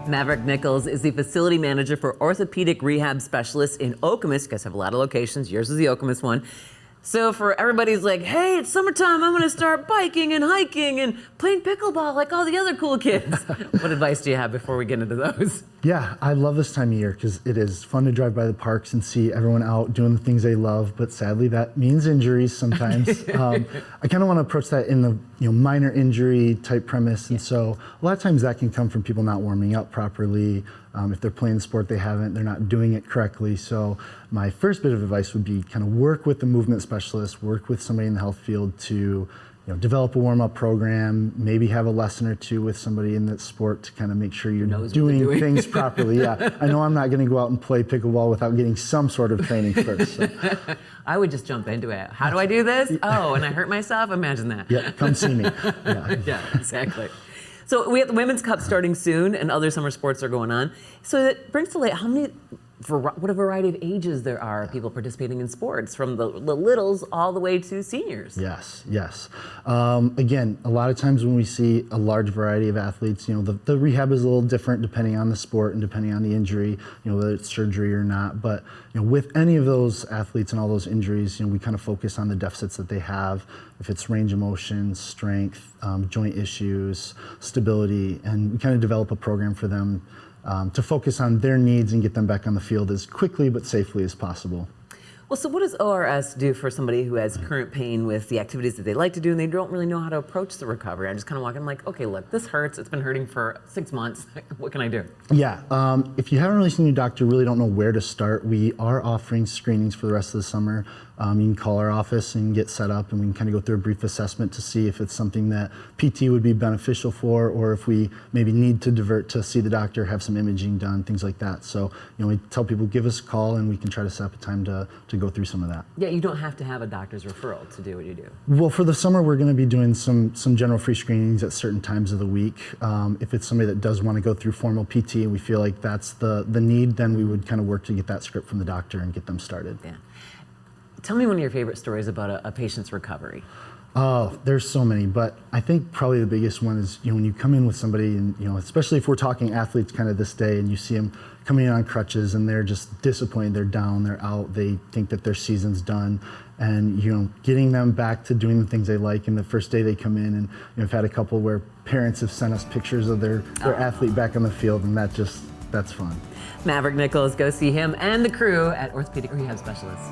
Maverick Nichols is the facility manager for Orthopaedic Rehab Specialists in Okemos. You guys have a lot of locations. Yours is the Okemos one. So for everybody's like, hey, it's summertime, I'm gonna start biking and hiking and playing pickleball like all the other cool kids. What advice do you have before we get into those? Yeah, I love this time of year because it is fun to drive by the parks and see everyone out doing the things they love, but sadly that means injuries sometimes. I kind of want to approach that in the minor injury type premise, and so a lot of times that can come from people not warming up properly. If they're playing the sport they're not doing it correctly. So my first bit of advice would be kind of work with the movement specialist, work with somebody in the health field to develop a warm-up program, maybe have a lesson or two with somebody in that sport to kind of make sure you're doing things properly. Yeah, I know I'm not going to go out and play pickleball without getting some sort of training first. So. I would just jump into it. How do I do this? Oh, and I hurt myself? Imagine that. Yeah, come see me. Yeah, exactly. So we have the Women's Cup starting soon, and other summer sports are going on. So it brings to light what a variety of ages there are, people participating in sports, from the littles all the way to seniors. Yes. Again, a lot of times when we see a large variety of athletes, the rehab is a little different depending on the sport and depending on the injury, whether it's surgery or not. But with any of those athletes and all those injuries, we kind of focus on the deficits that they have. If it's range of motion, strength, joint issues, stability, and we kind of develop a program for them to focus on their needs and get them back on the field as quickly but safely as possible. Well, so what does ORS do for somebody who has current pain with the activities that they like to do and they don't really know how to approach the recovery? I just kind of walk in like, okay, look, this hurts. It's been hurting for 6 months. What can I do? Yeah, if you haven't really seen your doctor, really don't know where to start, we are offering screenings for the rest of the summer. You can call our office and get set up, and we can kind of go through a brief assessment to see if it's something that PT would be beneficial for, or if we maybe need to divert to see the doctor, have some imaging done, things like that. So, we tell people, give us a call and we can try to set up a time to go through some of that. Yeah, you don't have to have a doctor's referral to do what you do. Well, for the summer, we're going to be doing some general free screenings at certain times of the week. If it's somebody that does want to go through formal PT and we feel like that's the need, then we would kind of work to get that script from the doctor and get them started. Yeah. Tell me one of your favorite stories about a patient's recovery. Oh, there's so many, but I think probably the biggest one is when you come in with somebody, and especially if we're talking athletes kind of this day, and you see them coming in on crutches and they're just disappointed, they're down, they're out, they think that their season's done, and getting them back to doing the things they like. And the first day they come in, and I've had a couple where parents have sent us pictures of their athlete back on the field, and that's fun. Maverick Nichols, go see him and the crew at Orthopaedic Rehab Specialists.